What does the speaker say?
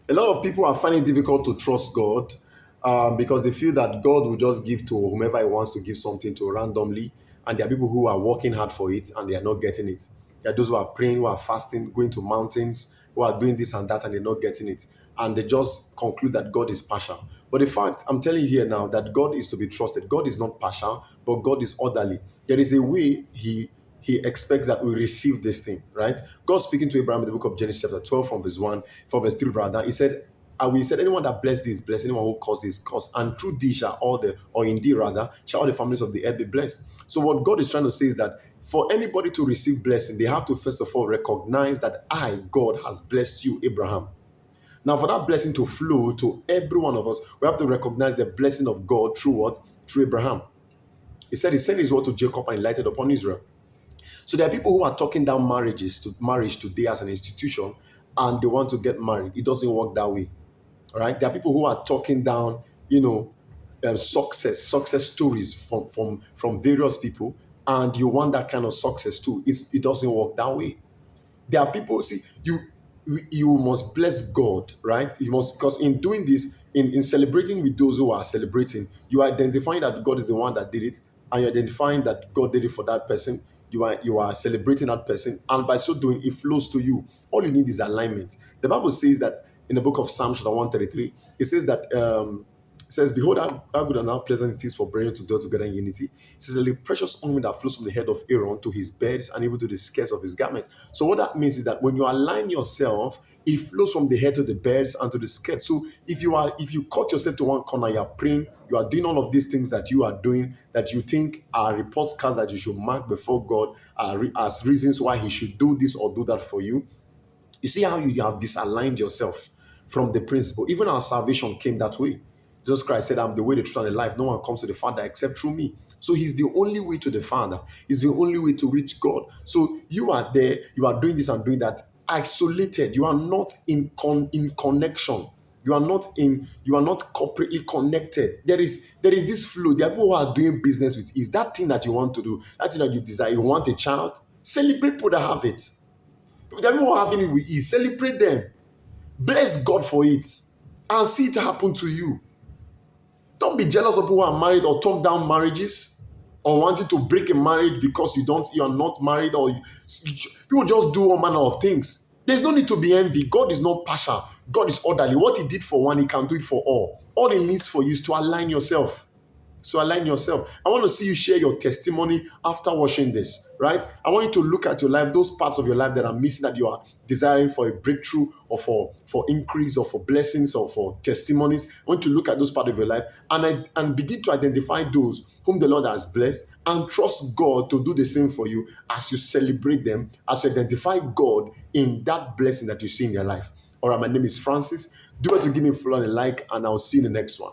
A lot of people are finding it difficult to trust God because they feel that God will just give to whomever He wants to give something to randomly. And there are people who are working hard for it and they are not getting it. There are those who are praying, who are fasting, going to mountains, who are doing this and that, and they're not getting it. And they just conclude that God is partial. But the fact, I'm telling you here now, that God is to be trusted. God is not partial, but God is orderly. There is a way He expects that we receive this thing, right? God speaking to Abraham in the book of Genesis chapter 12 from verse 1, from verse 3 rather, He said, he said, anyone that bless thee is blessed, anyone who curse thee is cursed. And through thee shall all the, or in thee rather, shall all the families of the earth be blessed. So what God is trying to say is that for anybody to receive blessing, they have to first of all recognize that I, God, has blessed you, Abraham. Now, for that blessing to flow to every one of us, we have to recognize the blessing of God through what? Through Abraham. He said He sent His word to Jacob and He lighted upon Israel. So there are people who are talking down marriage today as an institution, and they want to get married. It doesn't work that way. All right. There are people who are talking down, success stories from various people, and you want that kind of success too. It doesn't work that way. There are people, see, you must bless God, right? You must, because in doing this, in celebrating with those who are celebrating, you are identifying that God is the one that did it, and you're identifying that God did it for that person. You are celebrating that person, and by so doing, it flows to you. All you need is alignment. The Bible says that in the book of Psalms chapter 133, it says that it says, behold, how good and how pleasant it is for brethren to dwell together in unity. It says, the precious ointment that flows from the head of Aaron to his beds and even to the skirts of his garment. So what that means is that when you align yourself, it flows from the head to the beds and to the skirts. So if you cut yourself to one corner, you are praying, you are doing all of these things that you are doing that you think are reports cards that you should mark before God as reasons why He should do this or do that for you. You see how you have disaligned yourself from the principle. Even our salvation came that way. Jesus Christ said, I'm the way, the truth, and the life. No one comes to the Father except through me. So He's the only way to the Father. He's the only way to reach God. So you are there, you are doing this and doing that, isolated. You are not in connection. You are not corporately connected. There is this flow. There are people who are doing business with. Is that thing that you want to do, that thing that you desire, you want a child? Celebrate people that have it. The people having it with ease, celebrate them. Bless God for it and see it happen to you. Don't be jealous of people who are married or talk down marriages or wanting to break a marriage because you are not married, or people just do all manner of things. There's no need to be envy. God is not partial. God is orderly. What He did for one, He can do it for all. All He needs for you is to align yourself. So align yourself. I want to see you share your testimony after watching this, right? I want you to look at your life, those parts of your life that are missing, that you are desiring for a breakthrough or for increase or for blessings or for testimonies. I want you to look at those parts of your life and begin to identify those whom the Lord has blessed and trust God to do the same for you as you celebrate them, as you identify God in that blessing that you see in your life. All right, my name is Francis. Do it to give me a follow and a like, and I'll see you in the next one.